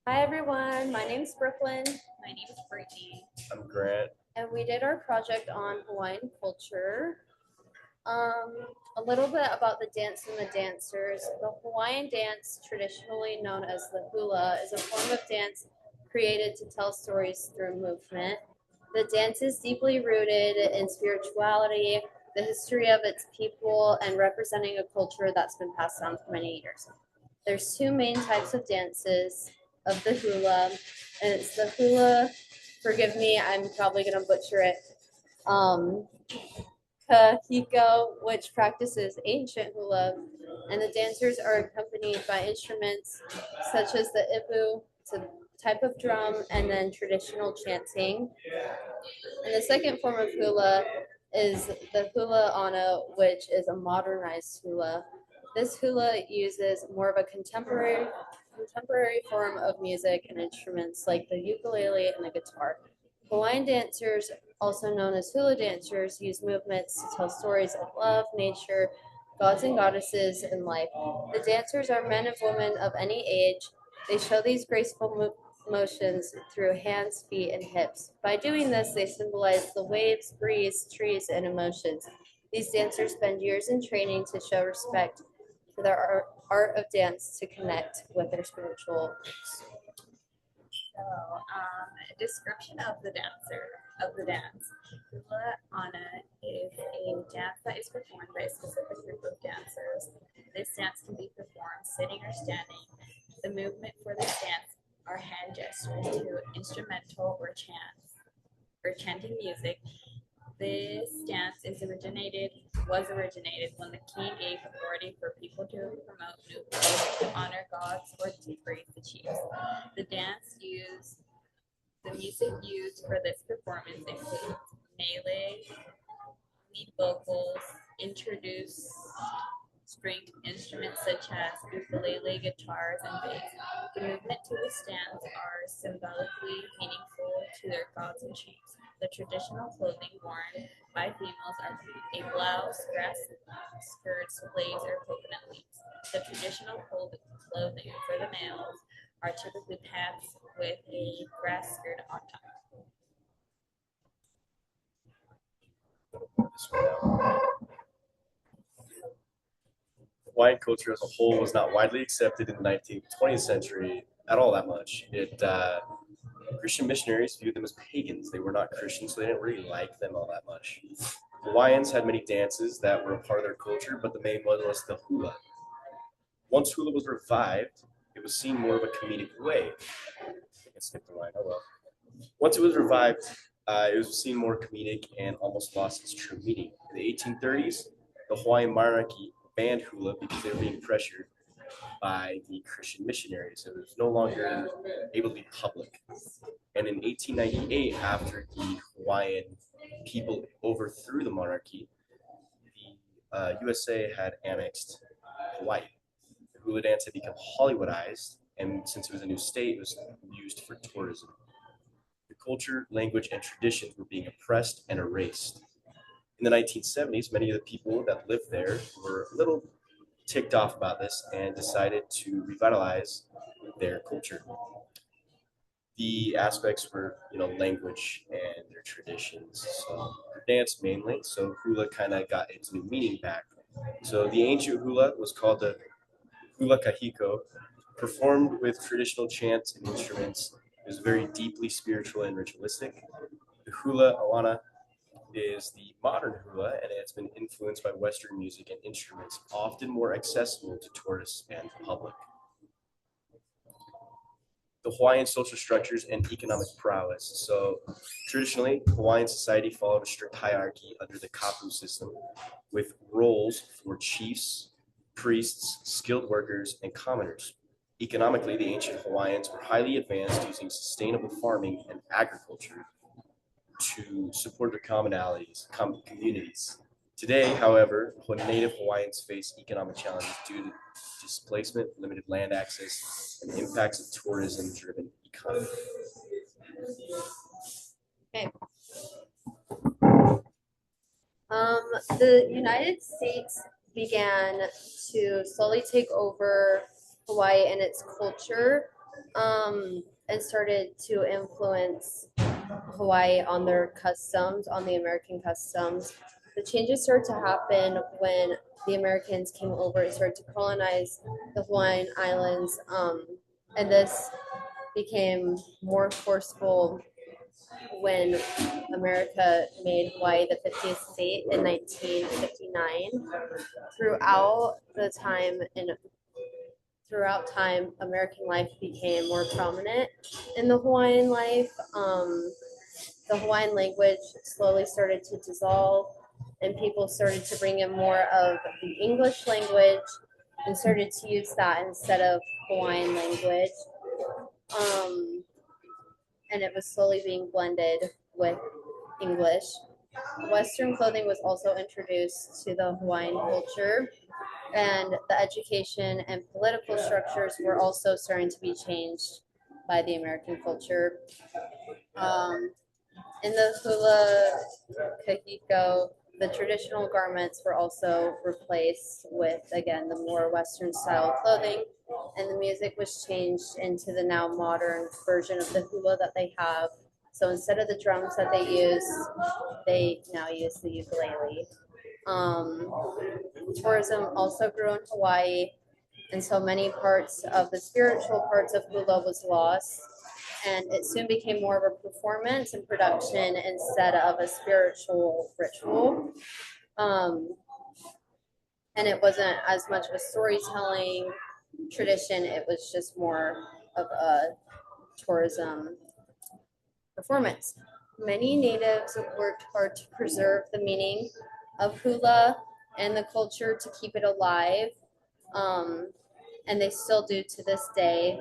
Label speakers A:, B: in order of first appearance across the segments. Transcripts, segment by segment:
A: Hi everyone, my name's Brooklyn.
B: My name is Brittany.
C: I'm Grant.
A: And we did our project on Hawaiian culture. A little bit about the dance and the dancers. The Hawaiian dance, traditionally known as the hula, is a form of dance created to tell stories through movement. The dance is deeply rooted in spirituality, the history of its people, and representing a culture that's been passed down for many years. There's two main types of dances of the hula, and it's the hula, forgive me, I'm probably going to butcher it, kahiko, which practices ancient hula, and the dancers are accompanied by instruments such as the ipu, it's a type of drum, and then traditional chanting. And the second form of hula is the hula ana, which is a modernized hula. This hula uses more of a contemporary form of music and instruments like the ukulele and the guitar. Hawaiian dancers, also known as hula dancers, use movements to tell stories of love, nature, gods and goddesses, and life. The dancers are men and women of any age. They show these graceful motions through hands, feet, and hips. By doing this, they symbolize the waves, breeze, trees, and emotions. These dancers spend years in training to show respect for their art of dance to connect with their spiritual roots.
B: So, a description of the dance. Hula ana is a dance that is performed by a specific group of dancers. This dance can be performed sitting or standing. The movement for this dance are hand gestures to instrumental or chanting music. This dance was originated when the king gave authority for people to promote new growth, to honor gods, or to praise the chiefs. The music used for this performance includes melee, lead vocals, introduced stringed instruments such as ukulele, guitars, and bass. The movement to this dance are symbolically meaningful to their gods and chiefs. The traditional clothing worn by females are a blouse, grass skirts, blades, or coconut leaves. The traditional clothing for the males are typically pants with a grass skirt on top.
C: Hawaiian culture as a whole was not widely accepted in the 19th, 20th century at all that much. Christian missionaries viewed them as pagans. They were not Christians, so they didn't really like them all that much. Hawaiians had many dances that were a part of their culture, but the main one was the hula. Once hula was revived, it was seen more of a comedic way. I skipped the line. Oh well. Once it was revived, it was seen more comedic and almost lost its true meaning. In the 1830s, the Hawaiian monarchy banned hula because they were being pressured by the Christian missionaries. So it was no longer able to be public. And in 1898, after the Hawaiian people overthrew the monarchy, the USA had annexed Hawaii. The hula dance had become Hollywoodized, and since it was a new state, it was used for tourism. The culture, language, and traditions were being oppressed and erased. In the 1970s, many of the people that lived there were a little ticked off about this and decided to revitalize their culture. The aspects were, language and their traditions. So dance mainly. So hula kind of got its new meaning back. So the ancient hula was called the hula kahiko, performed with traditional chants and instruments. It was very deeply spiritual and ritualistic. The hula awana is the modern hula, and it's been influenced by Western music and instruments, often more accessible to tourists and the public. The Hawaiian social structures and economic prowess. So, traditionally, Hawaiian society followed a strict hierarchy under the kapu system, with roles for chiefs, priests, skilled workers, and commoners. Economically, the ancient Hawaiians were highly advanced using sustainable farming and agriculture to support their communities. Today, however, native Hawaiians face economic challenges due to displacement, limited land access, and the impacts of tourism-driven economy.
A: Okay. The United States began to slowly take over Hawaii and its culture and started to influence Hawaii on their customs, on the American customs. The changes started to happen when the Americans came over and started to colonize the Hawaiian Islands, and this became more forceful when America made Hawaii the 50th state in 1959. Throughout the time and throughout time, American life became more prominent in the Hawaiian life. The Hawaiian language slowly started to dissolve, and people started to bring in more of the English language and started to use that instead of Hawaiian language. Um, and it was slowly being blended with English. Western clothing was also introduced to the Hawaiian culture, and the education and political structures were also starting to be changed by the American culture. Um, in the hula kahiko, the traditional garments were also replaced with, again, the more Western style clothing, and the music was changed into the now modern version of the hula that they have. So instead of the drums that they now use the ukulele. Um, Tourism also grew in Hawaii, and so many parts of the spiritual parts of hula was lost, and it soon became more of a performance and production instead of a spiritual ritual. Um, and it wasn't as much of a storytelling tradition, it was just more of a tourism performance. Many natives worked hard to preserve the meaning of hula and the culture to keep it alive, um, and they still do to this day.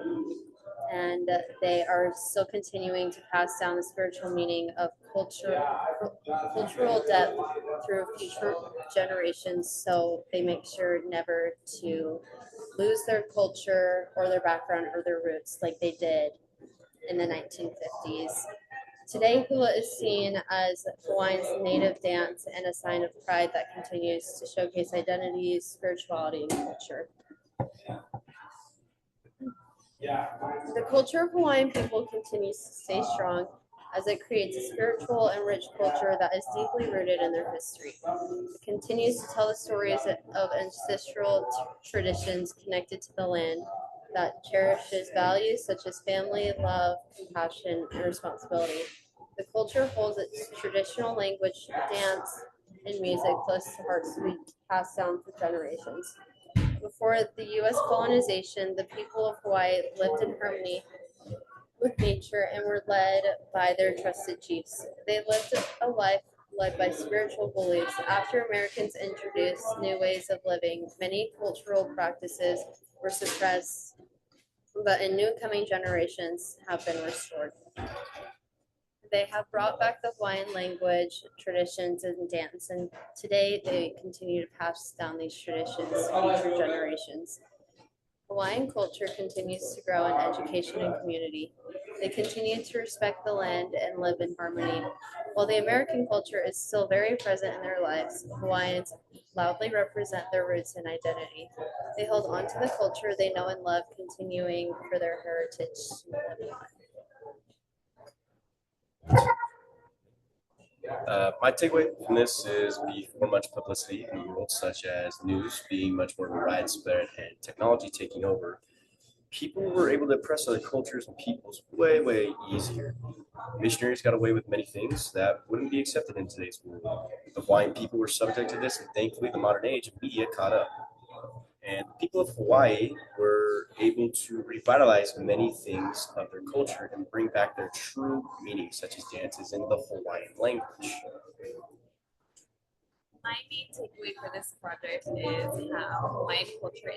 A: And they are still continuing to pass down the spiritual meaning of cultural depth through future generations. So they make sure never to lose their culture or their background or their roots like they did in the 1950s. Today, hula is seen as Hawaii's native dance and a sign of pride that continues to showcase identity, spirituality, and culture. The culture of Hawaiian people continues to stay strong as it creates a spiritual and rich culture that is deeply rooted in their history. It continues to tell the stories of ancestral traditions connected to the land that cherishes values such as family, love, compassion, and responsibility. The culture holds its traditional language, dance, and music close to hearts to be passed down for generations. Before the U.S. colonization, the people of Hawaii lived in harmony with nature and were led by their trusted chiefs. They lived a life led by spiritual beliefs. After Americans introduced new ways of living, many cultural practices were suppressed, but in new coming generations have been restored. They have brought back the Hawaiian language, traditions, and dance, and today they continue to pass down these traditions to future generations. Hawaiian culture continues to grow in education and community. They continue to respect the land and live in harmony. While the American culture is still very present in their lives, Hawaiians loudly represent their roots and identity. They hold on to the culture they know and love, continuing for their heritage to live on.
C: My takeaway from this is before much publicity in the world, such as news being much more widespread and technology taking over, people were able to oppress other cultures and peoples way, way easier. Missionaries got away with many things that wouldn't be accepted in today's world. The Hawaiian people were subject to this, and thankfully, the modern age media caught up. And the people of Hawaii were able to revitalize many things of their culture and bring back their true meaning, such as dances in the Hawaiian language.
B: My main takeaway for this project is how Hawaiian culture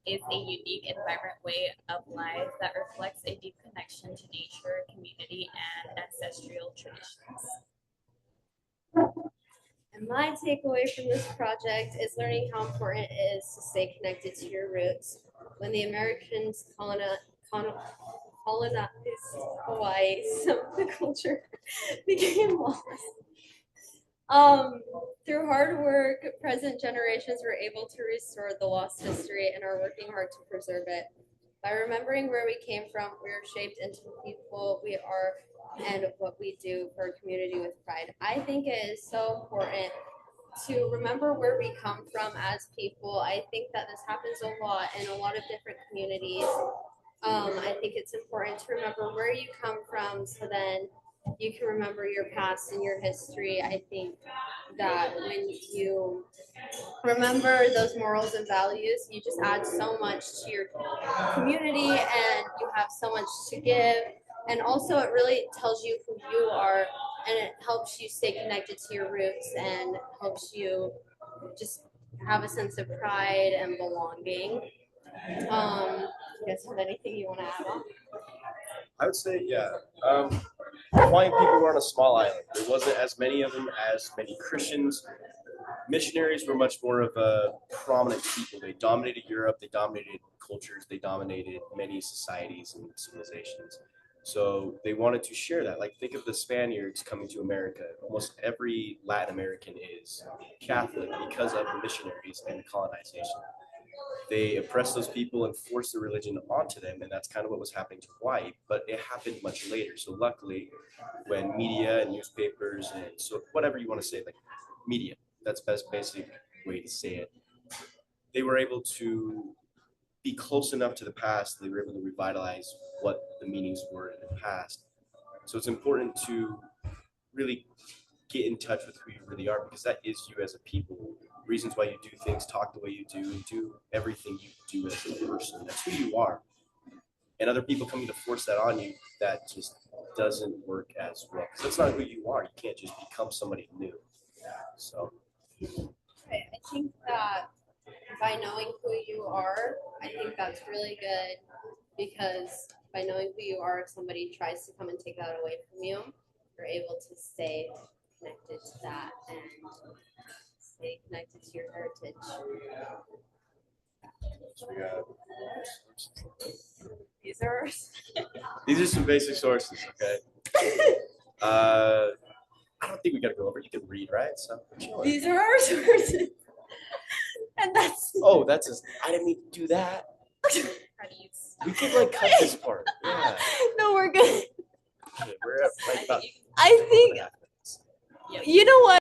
B: is a unique and vibrant way of life that reflects a deep connection to nature, community, and ancestral traditions.
A: And my takeaway from this project is learning how important it is to stay connected to your roots. When the Americans colonized Hawaii, some of the culture became lost. Through hard work, present generations were able to restore the lost history and are working hard to preserve it. By remembering where we came from, we are shaped into the people we are and what we do for a community with pride. I think it is so important to remember where we come from as people. I think that this happens a lot in a lot of different communities. I think it's important to remember where you come from so then you can remember your past and your history. I think that when you remember those morals and values, you just add so much to your community and you have so much to give. And also, it really tells you who you are and it helps you stay connected to your roots and helps you just have a sense of pride and belonging. You guys have anything you want to add on?
C: I would say, yeah. Hawaiian people were on a small island. There wasn't as many of them as many Christians. Missionaries were much more of a prominent people. They dominated Europe, they dominated cultures, they dominated many societies and civilizations. So they wanted to share that. Like, think of the Spaniards coming to America. Almost every Latin American is Catholic because of the missionaries and the colonization. They oppressed those people and forced the religion onto them, and that's kind of what was happening to Hawaii. But it happened much later. So luckily, when media and newspapers and so whatever you want to say, like media, that's best basic way to say it. They were able to be close enough to the past. They were able to revitalize what the meanings were in the past. So it's important to really get in touch with who you really are because that is you as a people. Reasons why you do things, talk the way you do everything you do as a person. That's who you are. And other people coming to force that on you, that just doesn't work as well. Because that's not who you are. You can't just become somebody new. So
A: I think that by knowing who you are, I think that's really good because by knowing who you are, if somebody tries to come and take that away from you, you're able to stay connected to that and stay connected to your heritage.
C: so we got,
A: These are
C: some basic sources, okay? I don't think we got to go over. You can read, right? So
A: these are our sources. And that's
C: oh, that's I didn't mean to do that. We could like cut this part. Yeah.
A: No, we're good.
C: Okay, we're at like about
A: I think
B: Yeah.
A: you know what?